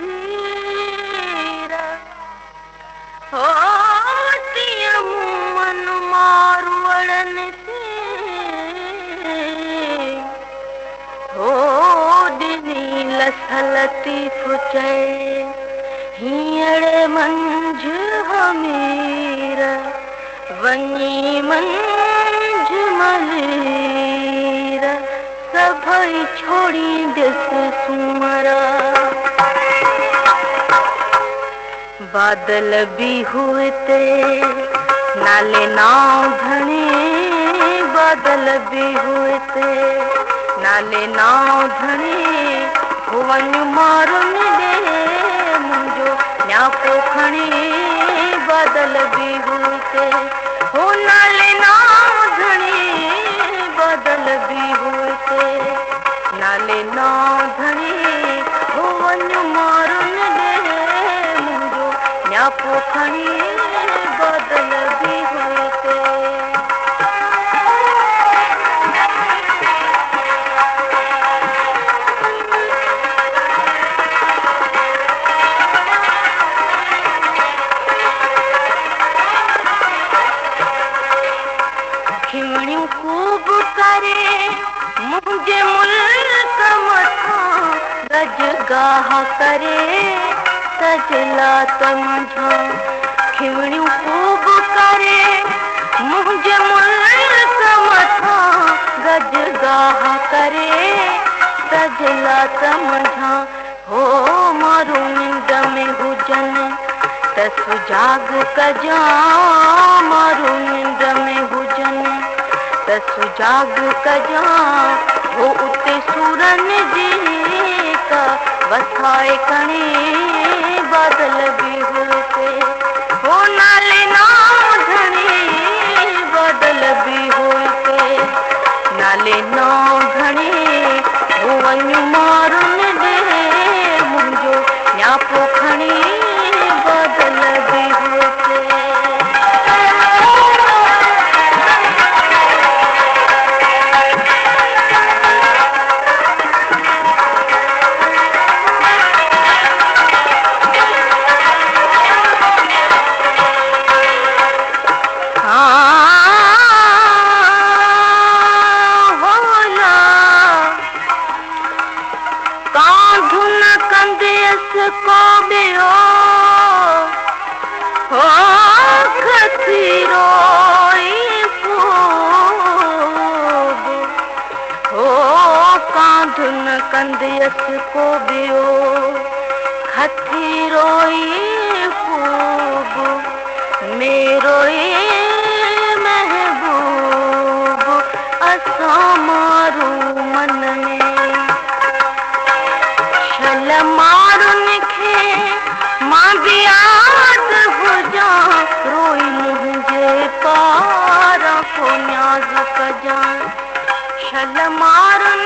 हीरा होती मन मारू अड़न से हो दिनी लसलती फुचे हीअड़ मंझ हमीरा वनी मंझ मलेरा सभई छोड़ी दिस सुमरा बादल भी हुए ते नाले नाव धने बादल भी हुए ते नाले नाव धने हुवन मारुन दे मुंजो न्यापो खणे बादल भी हुए ते हो नाले नाव धने बादल भी हुए ते नाले नाव धने हुवन मारुन दे मुंजो न्यापो खणे बादल भी हुए ते खिमणियों खूब करे मुझे मुल्क मथा रजगाह करे सजला तमझा खिमणियों खूब करे मुझे मुल्क मथा रजगाह करे सजला तमझा हो मारू निंद में हुजन तसु जाग कजा मारू निंद में हुजन तसु जाग कजा हो उते सूरन जी का वसाए कणे बादल भी होते हो नाले नाव धने बादल भी होते नाले नाव धने हो वञु मारुन दे मुंजो न्यापो खणे बादल भी होते को बियो हो खतीरोई फूब हो कांधुन कंदियस को बियो खतीरोई फूब मेरो महबूब असा मारू मन में शल मारुन मां भी याद हो जा रोई मुझे पारा को न्याज कजा शल मारुन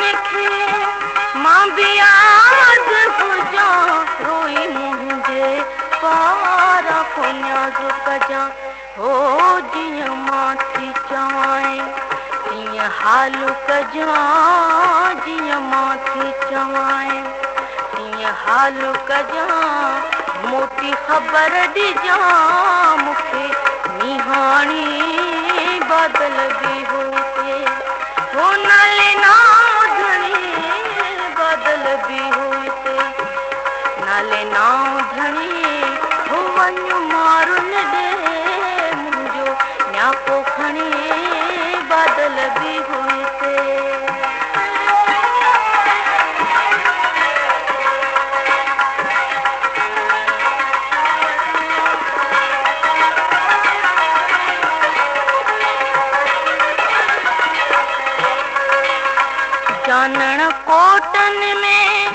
मां भी याद हो जा रोई मुझे पारा को न्याज कजा हो जिया माथी चवाए जिया हालु कजा जिया माथी चवाए हालु कजा मोटी खबर ॾिजा मूंखे निहाणी बादल भी होते हो नाले नाव धने बादल भी होते नाले नाव धने हो वञु मारुन दे मुंजो न्यापो खणे बादल भी होते जानण कोटन में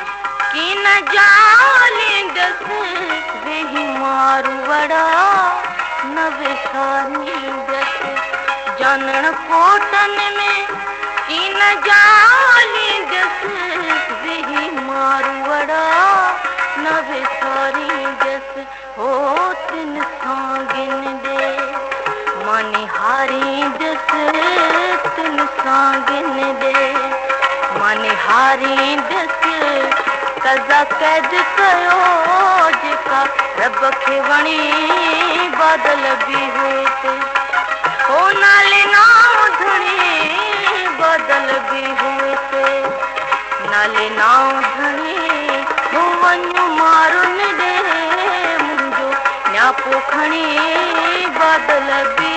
की न जालिंदस वेही मारू वड़ा न विसारींदस जानण कोटन में की न जालिंदस वेही मारू वड़ा न विसारींदस हो तिन सांगिन दे मानी हारींदस तिन सांगिन दे माने हारींदस सज़ा कैद कयो जेका रब खे वणी बादल बि हुए थे हो नाले नाम धणी बादल बि हुए थे नाले नाम धणी हो वञो मारुन ॾे मुंहिंजो न्यापो खणी बादल बि